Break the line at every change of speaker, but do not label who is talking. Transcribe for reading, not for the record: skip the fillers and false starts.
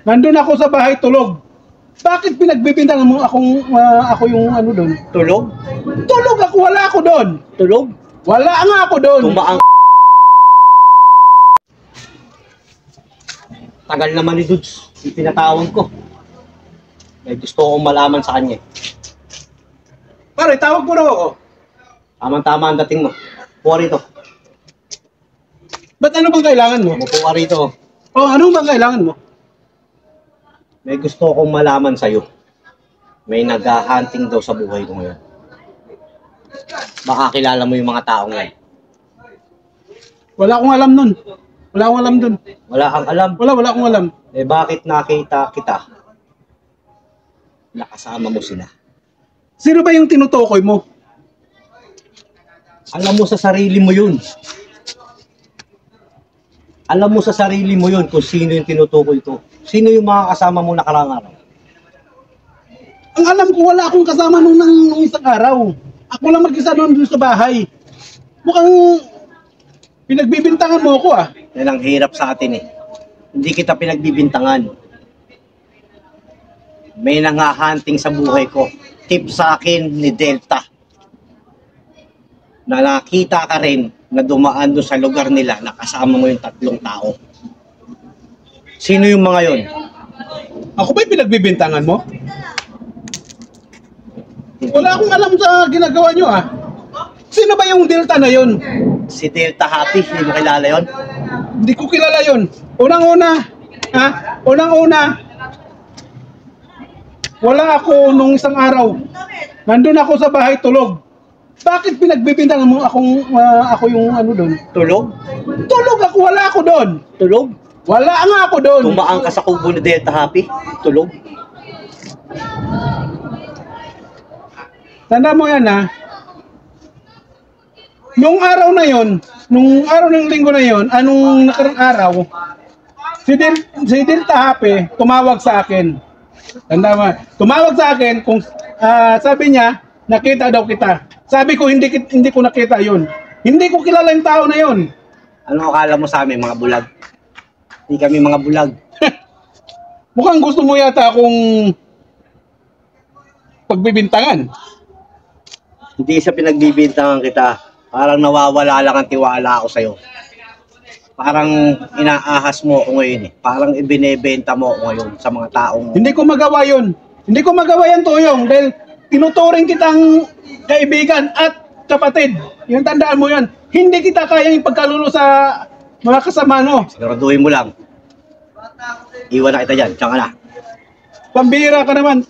Nandun ako sa bahay tulog. Bakit pinagbibintangan mo ako yung ano doon?
Tulog?
Tulog ako, wala ako doon.
Tulog?
Wala nga ako doon.
Tumaang tagal naman ni Dudes, yung pinatawag ko. May gusto akong malaman sa kanya.
Pare, tawag mo raw ako.
Tama-tama ang dating mo. Puwa rito.
Ba't ano bang kailangan mo?
Puwa rito.
Oh, ano bang kailangan mo?
May gusto akong malaman sa'yo. May nag-hunting daw sa buhay ko ngayon. Baka kilala mo yung mga taong ngayon.
Wala akong alam nun. Wala akong alam dun.
Wala kang alam.
Wala akong alam.
Eh bakit nakita kita? Nakasama mo sila.
Sino ba yung tinutukoy mo?
Alam mo sa sarili mo yun. Alam mo sa sarili mo yun kung sino yung tinutukoy ko. Sino yung mga kasama mo nakarang araw?
Ang alam ko, wala akong kasama nung isang araw. Ako lang mag-isa doon sa bahay. Mukhang pinagbibintangan mo ako ah.
Yan ang hirap sa atin eh. Hindi kita pinagbibintangan. May nangahunting sa buhay ko. Tip sa akin ni Delta. Na nakita ka rin na dumaan doon sa lugar nila na kasama mo yung 3 tao. Sino yung mga yon?
Ako ba'y pinagbibintangan mo? Wala akong alam sa ginagawa nyo ah. Sino ba yung Delta na yon?
Si Delta Happy, hindi mo kilala yon?
Hindi ko kilala yon. Unang-una, wala ako nung isang araw. Nandun ako sa bahay tulog. Bakit pinagbibintangan mo ako yung ano doon?
Tulog?
Tulog ako, wala ako doon.
Tulog?
Wala nga ako doon.
Tumaang ka sa kubo ni Delta Happy? Tulog?
Tanda mo yan ha. Nung araw na yon, nung araw ng linggo na yon, anong nakarang araw, si Delta Happy tumawag sa akin. Tanda mo, tumawag sa akin kung sabi niya, nakita daw kita. Sabi ko, hindi ko nakita yon. Hindi ko kilala yung tao na yon.
Ano akala mo sa amin, mga bulag? Hindi kami mga bulag.
Mukhang gusto mo yata akong pagbibintangan.
Hindi sa pinagbibintangan kita. Parang nawawala lang ang tiwala ako sa'yo. Parang inaahas mo ako ngayon eh. Parang ibinebenta mo ako ngayon sa mga taong...
Hindi ko magawa yon. Hindi ko magawa yan, Tuyong, dahil tinuturing kitang kaibigan at kapatid. Yung tandaan mo yan. Hindi kita kayang ipagkalulo sa mga kasama mo.
Siguraduhin mo lang. Iwan na kita dyan. Diyan ka na.
Pambira ka naman.